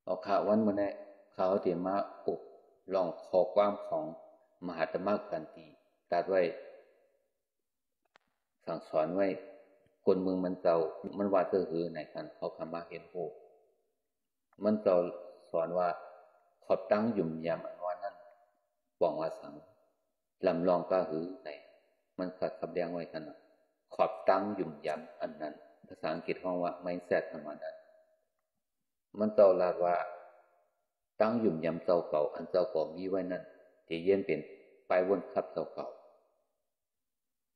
เอาข่าววันมาแน่ข่าวเตรียมมาอุบลองขอความของมหาตมะกันตีตัดไว้สั่งสอนไว้คนเมืองมันเจ้ามันว่าเจอหือไหนกันเขาคำมาเห็นโหมันเจ้าสอนว่าขอบตั้งหยุ่มยำอันว่านั่นปองว่าสังลำลองก็หือไหนมันขัดขับแดงไว้กันขอบตั้งหยุ่มยำอันนั้นภาษาอังกฤษห้องว่า mindset ประมาณนั้นมันเจ้าลาดว่าตั้งหยุ่มยำเจ้าเก่าอันเจ้าเก่ามีไว้นั่นที่เย็นเป็นไปวนขับเจ้าเก่า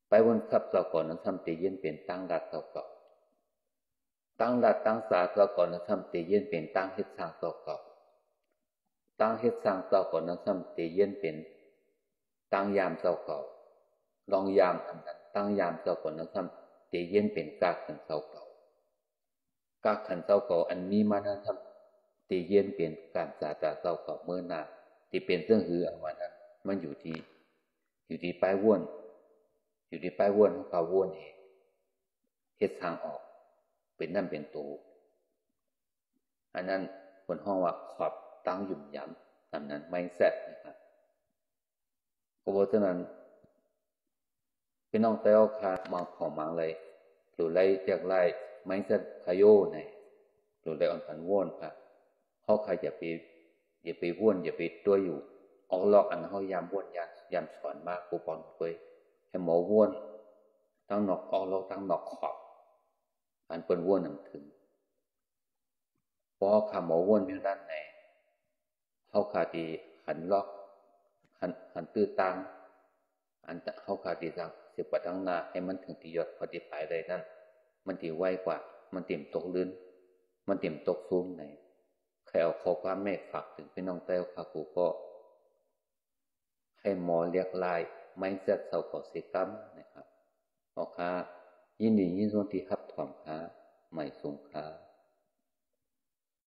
ไปวนขับเจ้าเก่านั้นทำที่เย็นเป็นตั้งรัดเจ้าเก่าตั้งรัดตั้งสาเจ้าเก่านั้นทำที่เย็นเป็นตั้งเฮ็ดสร้างเจ้าเก่าตั้งเฮ็ดสร้างเจ้าเก่านั้นทำที่เย็นเป็นตั้งยามเจ้าเก่าลองยามอันนั้นตั้งยามเจ้าเก่านั้นทำที่เย็นเป็นกากขันเจ้าเก่ากากขันเจ้าเก่าอันนี้มานั้นทำที่เย็นเป็นการสาตาเจ้าเก่าเมื่อนาที่เป็นเรื่องหืออันว่านั้นมันอยู่ที่ปลายว่นอยู่ที่ปลายว่นเขาว่นเฮ็ดทางออกเป็นนั่นเป็นตัวอันนั้นคนห้องว่าขอบตั้งหยุ่มยำอันนั้น mindset นะครับก็เพราะฉะนั้นพี่น้องแต่เอาค่ะมองของมังเลยหรือไล่เรียกไล่ mindset ขโยในหรือไล่อ่อนผันว่นค่ะเขาใครอย่าไปว่นอย่าไปตัวอยู่ออกลอกอันเขายามว่นยามสอนมากกูปอนเคยให้หมอว่นตั้งนอกออกลอกตั้งนอกขอบอันเป็นว่นนำถึงเพราะขาหมอว่นอยู่ด้านในเขาขาดีหันลอกหันตื้อตังอันเขาขาดีจังเสียปัดทั้งนาให้มันถึงที่ยอดพอดีปลายเลยนั่นมันตีไวกว่ามันเต็มตกลื่นมันเต็มตกซุ้มไหนใครเอาข้อความแม่ฝากถึงพี่น้องแต้วค่ะกูก็ให้หมอเรียกลายไม่เสร็จเสาก่อเสกรรมนะครับเอาค่ะยินดียินดีที่รับถอมค่ะไม่สงค่ะ